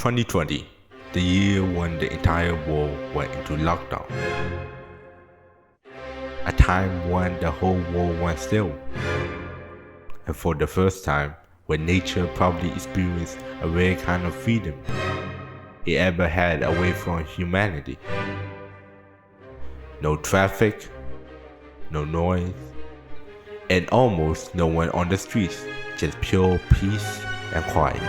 2020, the year when the entire world went into lockdown. A time when the whole world went still. And for the first time, when nature probably experienced a rare kind of freedom it ever had away from humanity. No traffic, no noise, and almost no one on the streets, just pure peace and quiet.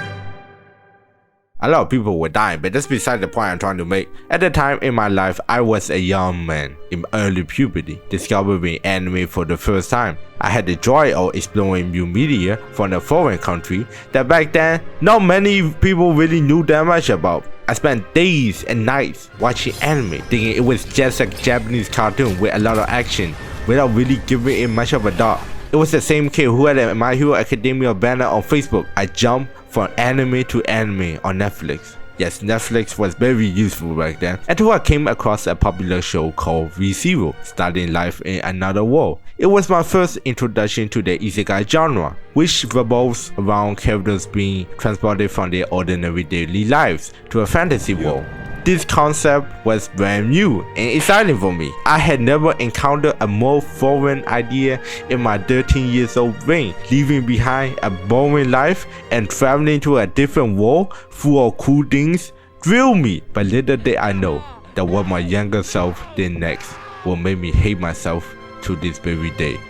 A lot of people were dying, but that's beside the point I'm trying to make. At the time in my life, I was a young man in early puberty, discovering anime for the first time. I had the joy of exploring new media from a foreign country that back then not many people really knew that much about. I spent days and nights watching anime, thinking it was just a Japanese cartoon with a lot of action, without really giving it much of a thought. It was the same kid who had a My Hero Academia banner on Facebook. I jumped from anime to anime on Netflix. Yes, Netflix was very useful back then, until I came across a popular show called ReZero, starting life in another world. It was my first introduction to the isekai genre, which revolves around characters being transported from their ordinary daily lives to a fantasy world. This concept was brand new and exciting for me. I had never encountered a more foreign idea in my 13 years old brain. Leaving behind a boring life and traveling to a different world full of cool things thrilled me. But little did I know that what my younger self did next will make me hate myself to this very day.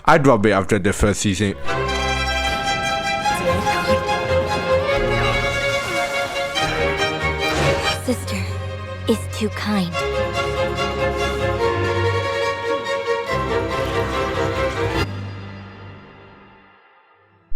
I dropped it after the first season. Sister is too kind.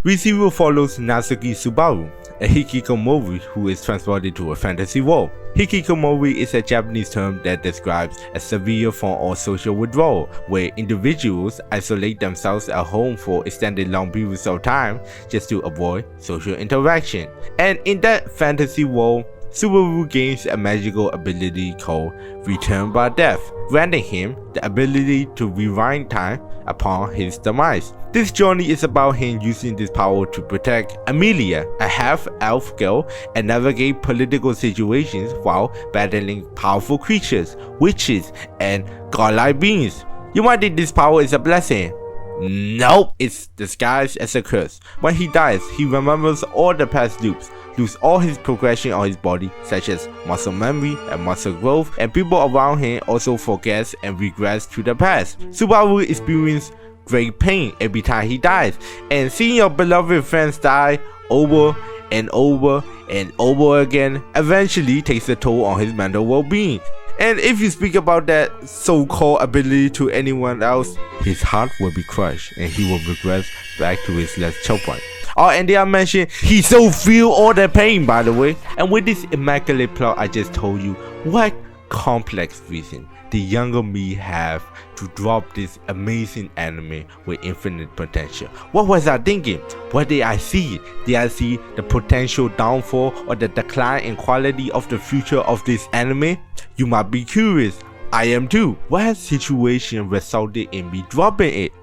ReZero follows Natsuki Subaru, a hikikomori who is transported to a fantasy world. Hikikomori is a Japanese term that describes a severe form of social withdrawal, where individuals isolate themselves at home for extended long periods of time just to avoid social interaction. And in that fantasy world, Subaru gains a magical ability called Return by Death, granting him the ability to rewind time upon his demise. This journey is about him using this power to protect Amelia, a half-elf girl, and navigate political situations while battling powerful creatures, witches, and godlike beings. You might think this power is a blessing. Nope, it's disguised as a curse. When he dies, he remembers all the past loops, lose all his progression on his body, such as muscle memory and muscle growth, and people around him also forgets and regrets to the past. Subaru experiences great pain every time he dies, and seeing your beloved friends die over and over and over again eventually takes a toll on his mental well-being. And if you speak about that so-called ability to anyone else, his heart will be crushed and he will regress back to his last choke point. Oh, and did I mention he so feel all the pain, by the way? And with this immaculate plot I just told you, what complex reason the younger me have to drop this amazing anime with infinite potential? What was I thinking? What did I see? Did I see the potential downfall or the decline in quality of the future of this anime? You might be curious. I am too. What situation resulted in me dropping it?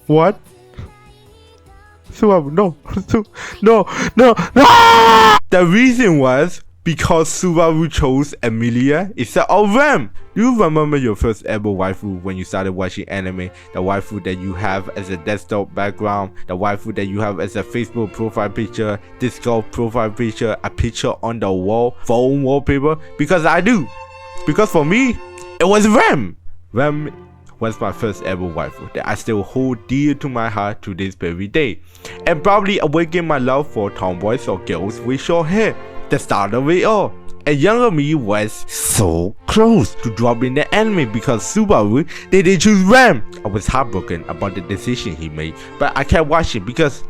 What? Subaru, no. No. The reason was because Subaru chose Emilia instead of Rem. Do you remember your first ever waifu when you started watching anime? The waifu that you have as a desktop background, the waifu that you have as a Facebook profile picture, Discord profile picture, a picture on the wall, phone wallpaper? Because I do. Because for me, it was Rem. Rem was my first ever waifu that I still hold dear to my heart to this very day, and probably awakened my love for tomboys or girls with short hair. The start of it all. A younger me was so close to dropping the anime because Subaru didn't choose Rem. I was heartbroken about the decision he made, but I kept watching because,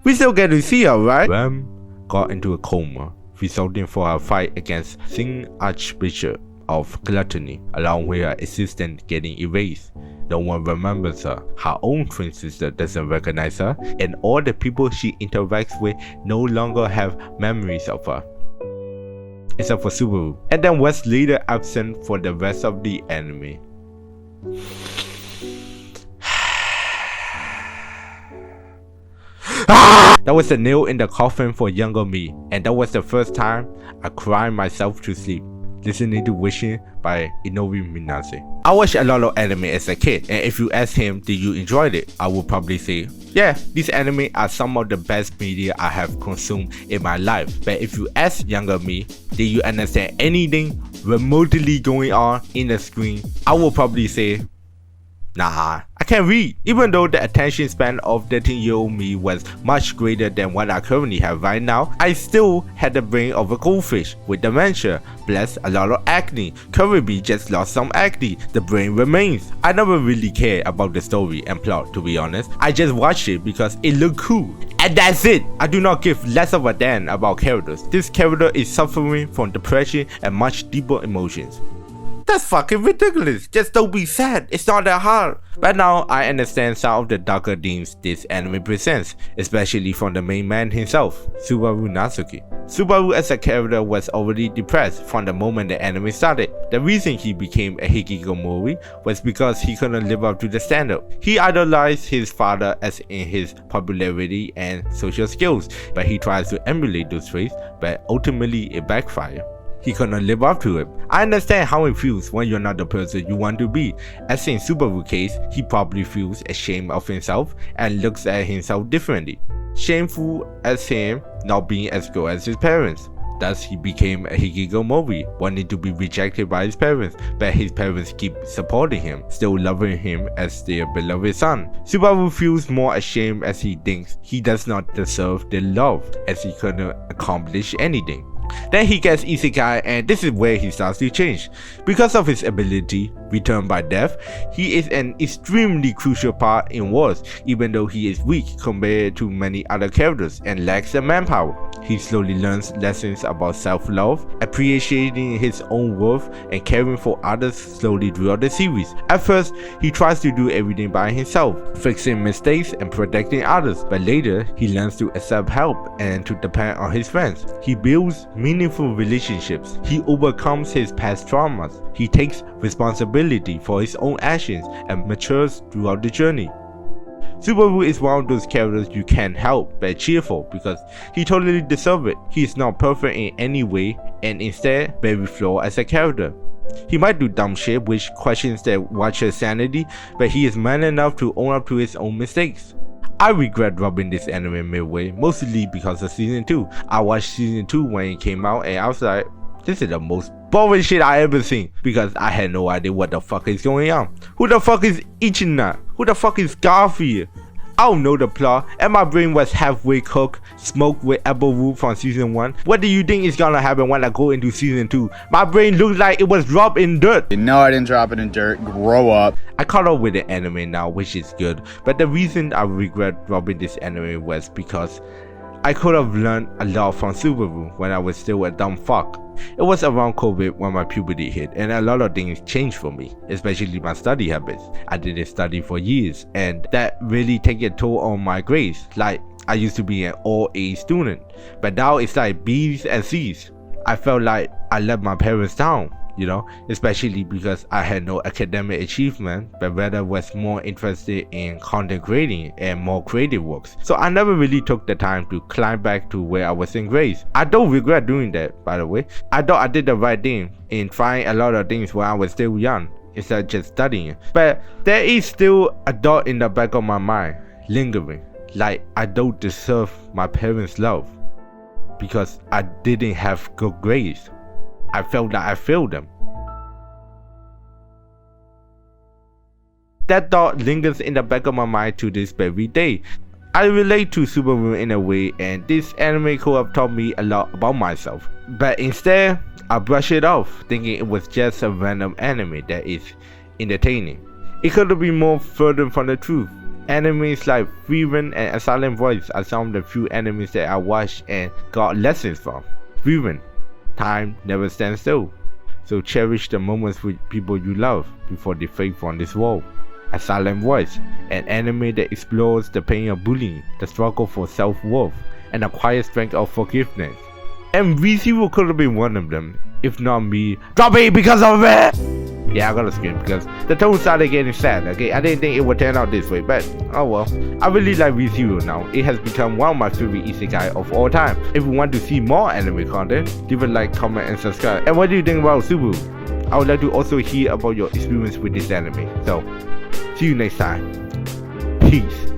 we still get to see her, right? Rem got into a coma, resulting from a fight against Singh Archbishop of Gluttony, along with her assistant getting erased. No one remembers her. Her own twin sister doesn't recognize her, and all the people she interacts with no longer have memories of her, except for Subaru, and then was later absent for the rest of the anime. That was the nail in the coffin for younger me, and that was the first time I cried myself to sleep, listening to Wishing by Inoue Minase. I watched a lot of anime as a kid, and if you ask him, did you enjoy it? I would probably say, yeah, these anime are some of the best media I have consumed in my life. But if you ask younger me, did you understand anything remotely going on in the screen? I would probably say, nah, I can't read. Even though the attention span of 13-year-old me was much greater than what I currently have right now, I still had the brain of a goldfish with dementia, plus a lot of acne. Currently just lost some acne, the brain remains. I never really cared about the story and plot, to be honest. I just watched it because it looked cool. And that's it. I do not give less of a damn about characters. This character is suffering from depression and much deeper emotions. That's fucking ridiculous. Just don't be sad. It's not that hard. But now I understand some of the darker themes this anime presents, especially from the main man himself, Subaru Natsuki. Subaru as a character was already depressed from the moment the anime started. The reason he became a hikikomori was because he couldn't live up to the standard. He idolized his father as in his popularity and social skills, but he tries to emulate those traits, but ultimately it backfired. He couldn't live up to it. I understand how it feels when you're not the person you want to be. As in Subaru's case, he probably feels ashamed of himself and looks at himself differently. Shameful as him not being as good as his parents. Thus, he became a hikikomori, wanting to be rejected by his parents, but his parents keep supporting him, still loving him as their beloved son. Subaru feels more ashamed as he thinks he does not deserve their love, as he couldn't accomplish anything. Then he gets isekai, and this is where he starts to change. Because of his ability, Return by Death, he is an extremely crucial part in wars, even though he is weak compared to many other characters and lacks the manpower. He slowly learns lessons about self-love, appreciating his own worth, and caring for others slowly throughout the series. At first, he tries to do everything by himself, fixing mistakes and protecting others, but later, he learns to accept help and to depend on his friends. He builds meaningful relationships. He overcomes his past traumas. He takes responsibility for his own actions and matures throughout the journey. Subaru is one of those characters you can't help but cheer for because he totally deserves it. He is not perfect in any way and instead very flawed as a character. He might do dumb shit which questions the watcher's sanity, but he is man enough to own up to his own mistakes. I regret dropping this anime midway, mostly because of season 2. I watched season 2 when it came out and I was like, this is the most boring shit I ever seen, because I had no idea what the fuck is going on. Who the fuck is Ichina? Who the fuck is Garfield? I don't know the plot, and my brain was halfway cooked, smoked with apple root from season 1. What do you think is gonna happen when I go into season 2? My brain looks like it was dropped in dirt. No, I didn't drop it in dirt. Grow up. I caught up with the anime now, which is good, but the reason I regret dropping this anime was because I could have learned a lot from Subaru when I was still a dumb fuck. It was around COVID when my puberty hit, and a lot of things changed for me, especially my study habits. I didn't study for years, and that really took a toll on my grades. Like, I used to be an all A student, but now it's like B's and C's. I felt like I let my parents down, you know, especially because I had no academic achievement, but rather was more interested in content creating and more creative works. So I never really took the time to climb back to where I was in grades. I don't regret doing that, by the way. I thought I did the right thing in trying a lot of things when I was still young, instead of just studying. But there is still a thought in the back of my mind, lingering, like I don't deserve my parents' love because I didn't have good grades. I felt that I failed them. That thought lingers in the back of my mind to this very day. I relate to Subaru in a way, and this anime could have taught me a lot about myself. But instead, I brush it off, thinking it was just a random anime that is entertaining. It could have been more further from the truth. Animes like Frieren and A Silent Voice are some of the few animes that I watched and got lessons from. Frieren: time never stands still, so cherish the moments with people you love before they fade from this world. A Silent Voice, an anime that explores the pain of bullying, the struggle for self-worth, and the quiet strength of forgiveness. And Re:Zero could have been one of them, if not me dropping because of it! Yeah, I gotta skip because the tone started getting sad. Okay, I didn't think it would turn out this way, but oh well. I really like Re:Zero now. It has become one of my favorite isekai of all time. If you want to see more anime content, leave a like, comment, and subscribe. And what do you think about Subaru? I would like to also hear about your experience with this anime. So, see you next time. Peace.